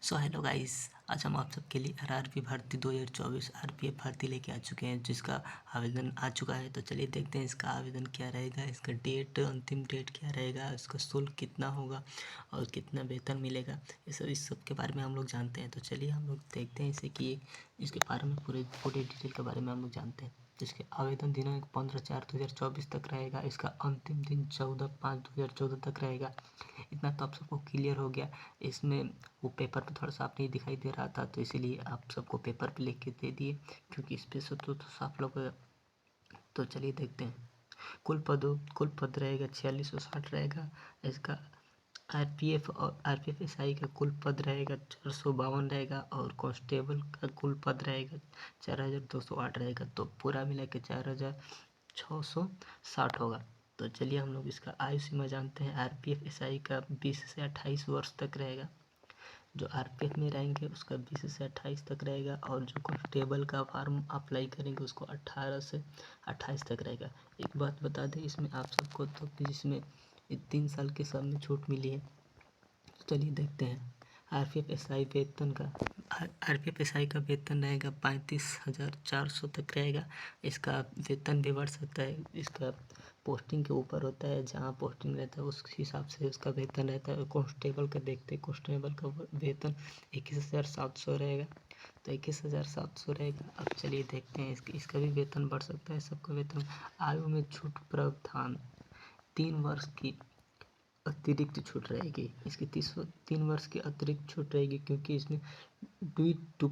So hello guys. आज हम आप सबके लिए आरआरबी भर्ती 2024 आरपीएफ भर्ती लेके आ चुके हैं, जिसका आवेदन आ चुका है। तो चलिए देखते हैं इसका आवेदन क्या रहेगा, इसका डेट, अंतिम डेट क्या रहेगा, इसका शुल्क कितना होगा और कितना वेतन मिलेगा। इस सब के बारे में हम लोग जानते हैं। तो चलिए हम लोग देखते हैं इसे कि इसके बारे में पूरे डिटेल के बारे में हम लोग जानते हैं। जिसके आवेदन दिनांक 15/4/2024 तक रहेगा। इसका अंतिम दिन 14/5/2014 तक रहेगा। इतना तो आप सबको क्लियर हो गया। इसमें वो पेपर पे थोड़ा साफ नहीं दिखाई दे रहा था, तो इसीलिए आप सबको पेपर पे लिख के दे दिए, क्योंकि इस पे से तो साफ लोग। तो चलिए देखते हैं। कुल पद रहेगा 4660 रहेगा। इसका आरपीएफ एसआई का कुल पद रहेगा 452 रहेगा, और कांस्टेबल का कुल पद रहेगा 4208 रहेगा। तो पूरा मिला के 4660 होगा। तो चलिए हम लोग इसका आयु सीमा जानते हैं। आरपीएफ एसआई का 20 से 28 वर्ष तक रहेगा। जो आरपीएफ में रहेंगे उसका 20 से 28 तक रहेगा, और जो कांस्टेबल का फॉर्म अप्लाई करेंगे उसको 18 से 28 तक रहेगा। एक बात बता दें इसमें आप सबको, तो जिसमें 3 साल के सब में छूट मिली है। चलिए देखते हैं आरपीएफ एसआई वेतन का। आरपीएफ एसआई का वेतन रहेगा 35,400 तक रहेगा। इसका वेतन भी बढ़ सकता है। इसका पोस्टिंग के ऊपर होता है, जहाँ पोस्टिंग रहता है उस हिसाब से उसका वेतन रहता है। कांस्टेबल का देखते हैं, कांस्टेबल का वेतन 21,700 रहेगा। तो 21,700 रहेगा। अब चलिए देखते हैं इसका भी वेतन बढ़ सकता है। सबका वेतन। आयु में छूट प्रावधान 3 वर्ष की अतिरिक्त छूट रहेगी। इसकी 3 वर्ष की अतिरिक्त छूट रहेगी, क्योंकि इसमें ड्यू टू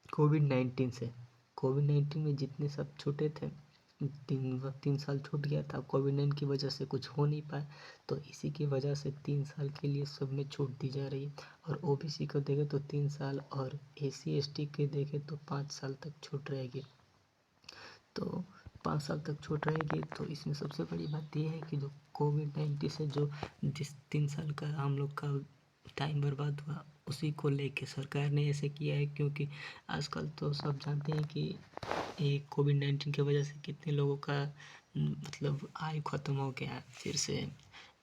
कोविड 19 में जितने सब छूटे थे, 3 साल छूट गया था। कोविड-19 की वजह से कुछ हो नहीं पाया, तो इसी की वजह से 3 साल के लिए सब में छूट दी जा रही है। और ओबीसी को देखें तो 3 साल, और एससी/एसटी के देखें तो 5 साल तक छूट रहेगी। तो 5 साल तक छूट रहेगी। तो इसमें सबसे बड़ी बात यह है कि जो कोविड-19 से जिस 3 साल का हम लोग का टाइम बर्बाद हुआ, उसी को लेके सरकार ने ऐसे किया है। क्योंकि आजकल तो सब जानते हैं कि ये कोविड-19 की वजह से कितने लोगों का मतलब आयु ख़त्म हो गया। फिर से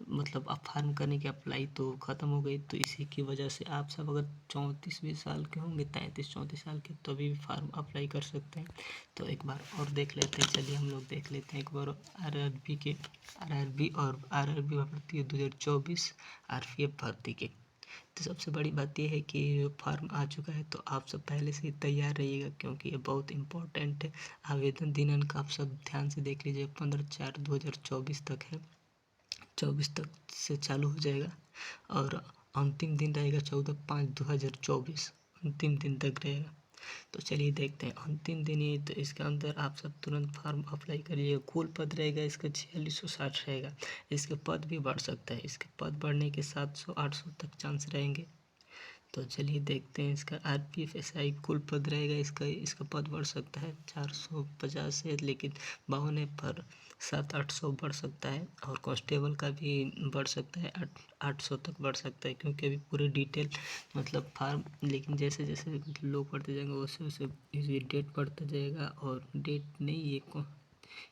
मतलब अब फार्म करने की अप्लाई तो ख़त्म हो गई। तो इसी की वजह से आप सब अगर 34-20 साल के होंगे, 33-34 साल के, तो भी फार्म अप्लाई कर सकते हैं। तो एक बार और देख लेते हैं। चलिए हम लोग देख लेते हैं एक बार आरआरबी भर्ती 2024 आरपीएफ भर्ती के। तो सबसे बड़ी बात यह है कि फॉर्म आ चुका है, तो आप सब पहले से ही तैयार रहिएगा, क्योंकि ये बहुत इम्पोर्टेंट है। आवेदन दिनांक आप सब ध्यान से देख लीजिए, 15/4/2024 तक है। 24 तक से चालू हो जाएगा, और अंतिम दिन रहेगा 14/5/2024, अंतिम दिन तक रहेगा। तो चलिए देखते हैं अंतिम दिन ही। तो इसके अंदर आप सब तुरंत फॉर्म अप्लाई करिए। कुल पद रहेगा इसका 4660 रहेगा। इसके पद भी बढ़ सकता है। इसके पद बढ़ने के 700-800 तक चांस रहेंगे। तो चलिए देखते हैं इसका आरपीएफ एसआई कुल पद रहेगा। इसका पद बढ़ सकता है 450 से, लेकिन 52 है, पर 700-800 बढ़ सकता है। और कांस्टेबल का भी बढ़ सकता है, 800 तक बढ़ सकता है। क्योंकि अभी पूरे डिटेल मतलब फार्म, लेकिन जैसे जैसे लोग बढ़ते जाएंगे वैसे वैसे ये डेट बढ़ता जाएगा। और डेट नहीं, ये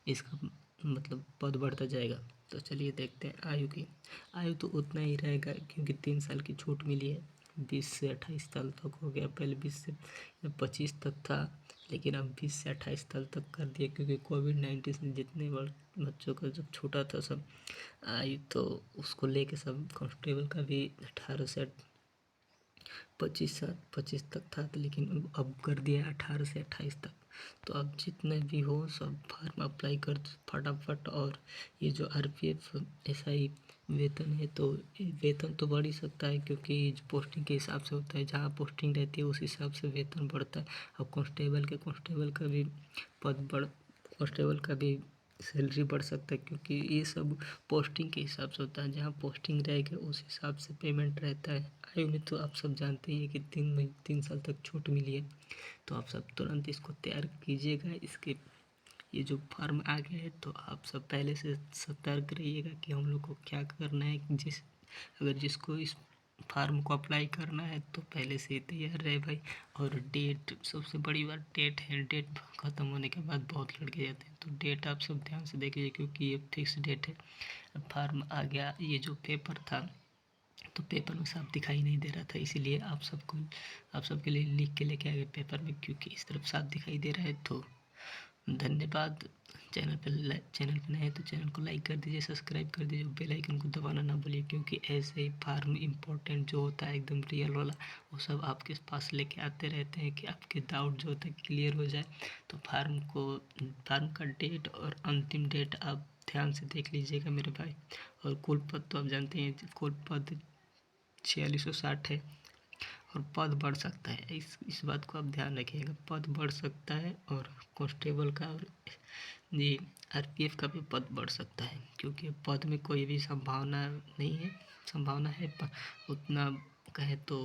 इसका मतलब पद बढ़ता जाएगा। तो चलिए देखते हैं आयु तो उतना ही रहेगा, क्योंकि 3 साल की छूट मिली है। 20 से 28 साल तक हो गया। पहले 20 से 25 तक था, लेकिन अब 20 से 28 साल तक कर दिया, क्योंकि कोविड-19 से जितने बच्चों का जब छूटा था सब आयु, तो उसको लेके सब कांस्टेबल का भी 18 से 25 तक था, लेकिन अब कर दिया 18 से 28 तक। तो अब जितने भी हो सब फॉर्म अप्लाई कर फटाफट। और ये जो आरपीएफ एसआई वेतन है, तो वेतन तो बढ़ ही सकता है, क्योंकि पोस्टिंग के हिसाब से होता है। जहाँ पोस्टिंग रहती है उस हिसाब से वेतन बढ़ता है। अब कांस्टेबल का भी कांस्टेबल का भी सैलरी बढ़ सकता है, क्योंकि ये सब पोस्टिंग के हिसाब से होता है। जहाँ पोस्टिंग रहेगी उस हिसाब से पेमेंट रहता है। आयु में तो आप सब जानते ही हैं कि 3 साल तक छूट मिली है। तो आप सब तुरंत इसको तैयार कीजिएगा। इसके ये जो फॉर्म आ गया है, तो आप सब पहले से सतर्क रहिएगा कि हम लोग को क्या करना है। अगर जिसको इस फार्म को अप्लाई करना है, तो पहले से ही तैयार रहे भाई। और डेट, सबसे बड़ी बात डेट है। डेट ख़त्म होने के बाद बहुत लड़के जाते हैं, तो डेट आप सब ध्यान से देख लीजिए, क्योंकि ये फिक्स डेट है। अब फार्म आ गया। ये जो पेपर था तो पेपर में साफ दिखाई नहीं दे रहा था, इसीलिए आप सबके लिए लिख के लेके आ गए पेपर में, क्योंकि इस तरफ साफ दिखाई दे रहा है। तो धन्यवाद। चैनल पे नए हैं तो चैनल को लाइक कर दीजिए, सब्सक्राइब कर दीजिए, बेल आइकन को दबाना ना भूलिए, क्योंकि ऐसे ही फार्म इम्पोर्टेंट जो होता है एकदम रियल वाला, वो सब आपके पास लेके आते रहते हैं कि आपके डाउट जो होता है क्लियर हो जाए। तो फार्म का डेट और अंतिम डेट आप ध्यान से देख लीजिएगा मेरे भाई। और कुल पद तो आप जानते हैं, कुल पद 4660 है, और पद बढ़ सकता है, इस बात को आप ध्यान रखिएगा, पद बढ़ सकता है। और कांस्टेबल का और जी आरपीएफ का भी पद बढ़ सकता है, क्योंकि पद में कोई भी संभावना नहीं है, संभावना है उतना कहे तो,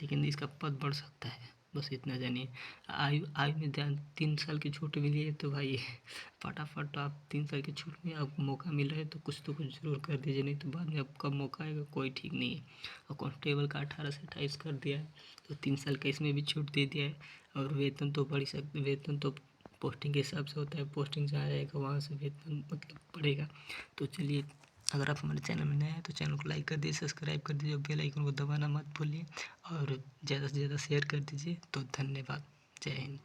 लेकिन इसका पद बढ़ सकता है, बस इतना जानिए। आयु में ध्यान, 3 साल की छूट मिली है तो भाई फटाफट आप 3 साल की छूट में आपको मौका मिल रहा है तो कुछ ज़रूर कर दीजिए, नहीं तो बाद में अब कब मौका आएगा कोई ठीक नहीं है। और कांस्टेबल का 18 से 28 कर दिया है, तो 3 साल का इसमें भी छूट दे दिया है। और वेतन तो बढ़ सकते, वेतन तो पोस्टिंग के हिसाब से होता है, पोस्टिंग जहाँ जाएगा वहाँ से वेतन मतलब बढ़ेगा। तो चलिए, अगर आप हमारे चैनल में नए हैं तो चैनल को लाइक कर दीजिए, सब्सक्राइब कर दीजिए और बेल आइकन को दबाना मत भूलिए, और ज़्यादा से ज़्यादा शेयर कर दीजिए। तो धन्यवाद। जय हिंद।